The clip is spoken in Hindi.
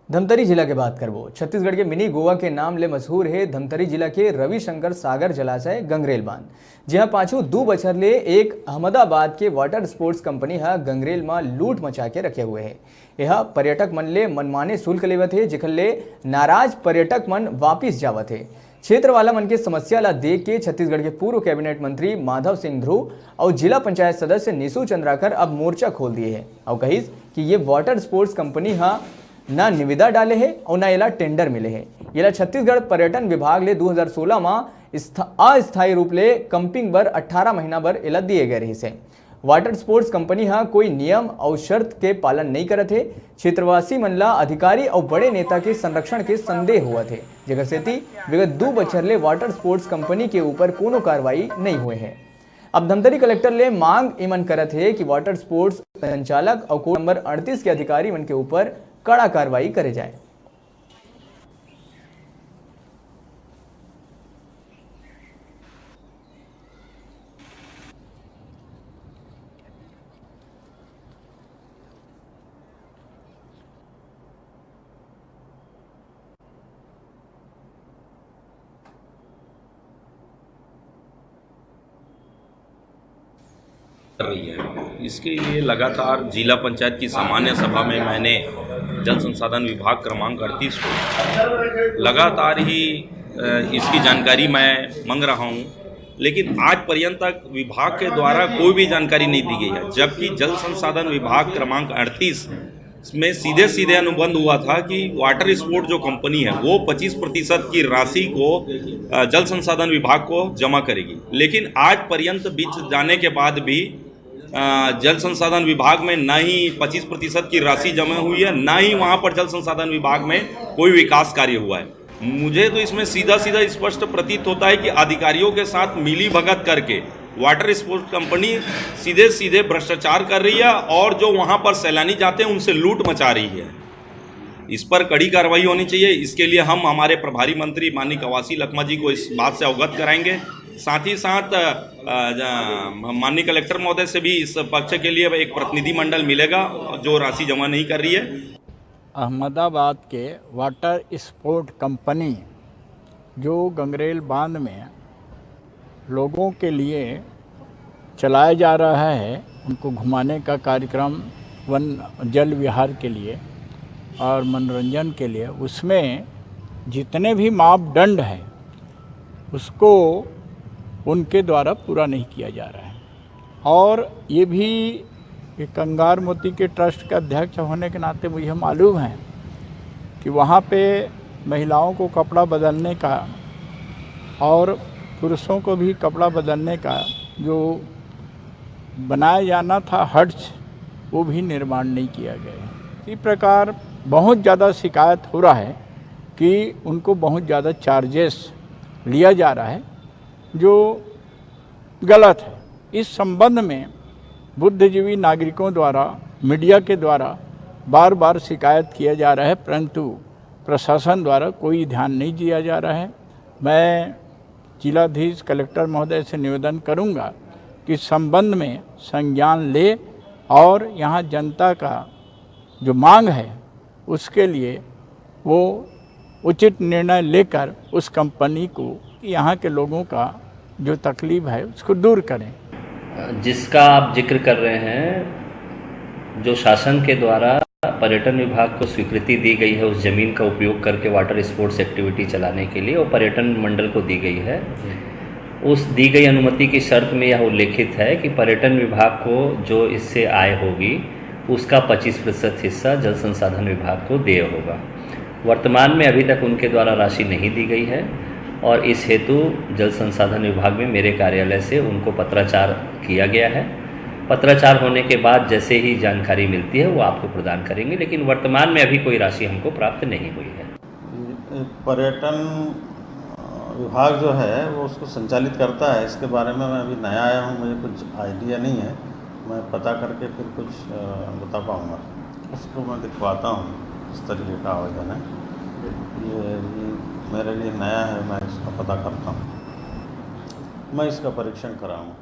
धमतरी जिला के बात करबो छत्तीसगढ़ के मिनी गोवा के नाम ले मशहूर है धमतरी जिला के रविशंकर सागर जलाशय गंगरेल बांध, जहां पाछू 2 बछर ले एक अहमदाबाद के वाटर स्पोर्ट्स कंपनी हा गंगरेल में लूट मचा के रखे हुए है। यह पर्यटक मन ले मनमाने शुल्क लेवत है, जेखर ले नाराज पर्यटक मन वापिस जावत है। क्षेत्र वाला मन के समस्या ला देख के छत्तीसगढ़ के पूर्व कैबिनेट मंत्री माधव सिंह ध्रुव और जिला पंचायत सदस्य निशु चंद्राकर अब मोर्चा खोल दिए है और कहिस कि ये वाटर स्पोर्ट्स कंपनी हा ना निविदा डाले है और ना एला टेंडर मिले है। येला छत्तीसगढ़ पर्यटन विभाग ले 2016 में अस्थायी रूप ले कंपिंग बर 18 महीना बर एला दिए गए रही से। वाटर स्पोर्ट्स कंपनी हा कोई नियम और शर्त के पालन नहीं करत है। क्षेत्रवासी मन ला अधिकारी और बड़े नेता के संरक्षण के संदेह हुआ थे, जेकर सेती विगत 2 बछर ले वाटर स्पोर्ट्स कंपनी के ऊपर कोनो कार्रवाई नहीं हुए है। अब धमतरी कलेक्टर ले मांग इमन करत है कि वाटर स्पोर्ट्स संचालक और कोड नंबर 38 के अधिकारी मन के ऊपर कड़ा कार्रवाई करे जाए। कर रही है। इसके लिए लगातार जिला पंचायत की सामान्य सभा में मैंने जल संसाधन विभाग क्रमांक 38 को लगातार ही इसकी जानकारी मैं मांग रहा हूं, लेकिन आज पर्यंत तक विभाग के द्वारा कोई भी जानकारी नहीं दी गई है। जबकि जल संसाधन विभाग क्रमांक 38 में सीधे सीधे अनुबंध हुआ था कि वाटर स्पोर्ट जो कंपनी है वो 25% की राशि को जल संसाधन विभाग को जमा करेगी, लेकिन आज पर्यंत बीच जाने के बाद भी जल संसाधन विभाग में न ही 25% की राशि जमा हुई है, न ही वहां पर जल संसाधन विभाग में कोई विकास कार्य हुआ है। मुझे तो इसमें सीधा सीधा स्पष्ट प्रतीत होता है कि अधिकारियों के साथ मिली भगत करके वाटर स्पोर्ट्स कंपनी सीधे सीधे भ्रष्टाचार कर रही है और जो वहां पर सैलानी जाते हैं उनसे लूट मचा रही है। इस पर कड़ी कार्रवाई होनी चाहिए। इसके लिए हम हमारे प्रभारी मंत्री माननीय कवासी लखमा जी को इस बात से अवगत कराएंगे। साथ ही साथ माननीय कलेक्टर महोदय से भी इस पक्ष के लिए एक प्रतिनिधि मंडल मिलेगा जो राशि जमा नहीं कर रही है। अहमदाबाद के वाटर स्पोर्ट कंपनी जो गंगरेल बांध में लोगों के लिए चलाया जा रहा है, उनको घुमाने का कार्यक्रम वन जल विहार के लिए और मनोरंजन के लिए, उसमें जितने भी मापदंड हैं उसको उनके द्वारा पूरा नहीं किया जा रहा है। और ये भी कंगार मोती के ट्रस्ट का अध्यक्ष होने के नाते मुझे मालूम है कि वहाँ पे महिलाओं को कपड़ा बदलने का और पुरुषों को भी कपड़ा बदलने का जो बनाया जाना था हट्स, वो भी निर्माण नहीं किया गया है। इसी प्रकार बहुत ज़्यादा शिकायत हो रहा है कि उनको बहुत ज़्यादा चार्जेस लिया जा रहा है, जो गलत है। इस संबंध में बुद्धिजीवी नागरिकों द्वारा, मीडिया के द्वारा बार बार शिकायत किया जा रहा है, परंतु प्रशासन द्वारा कोई ध्यान नहीं दिया जा रहा है। मैं जिलाधीश कलेक्टर महोदय से निवेदन करूंगा कि संबंध में संज्ञान ले और यहाँ जनता का जो मांग है उसके लिए वो उचित निर्णय लेकर उस कंपनी को यहाँ के लोगों का जो तकलीफ है उसको दूर करें। जिसका आप जिक्र कर रहे हैं, जो शासन के द्वारा पर्यटन विभाग को स्वीकृति दी गई है उस ज़मीन का उपयोग करके वाटर स्पोर्ट्स एक्टिविटी चलाने के लिए, और पर्यटन मंडल को दी गई है, उस दी गई अनुमति की शर्त में यह उल्लेखित है कि पर्यटन विभाग को जो इससे आय होगी उसका 25% हिस्सा जल संसाधन विभाग को देय होगा। वर्तमान में अभी तक उनके द्वारा राशि नहीं दी गई है और इस हेतु जल संसाधन विभाग में मेरे कार्यालय से उनको पत्राचार किया गया है। पत्राचार होने के बाद जैसे ही जानकारी मिलती है वो आपको प्रदान करेंगे, लेकिन वर्तमान में अभी कोई राशि हमको प्राप्त नहीं हुई है। पर्यटन विभाग जो है वो उसको संचालित करता है, इसके बारे में मैं अभी नया आया हूँ, मुझे कुछ आइडिया नहीं है। मैं पता करके फिर कुछ बता पाऊँगा। उसको मैं दिखवाता हूँ इस तरीके का आवेदन है। ये मेरे लिए नया है, मैं इसका पता करता हूँ, मैं इसका परीक्षण कराऊँ।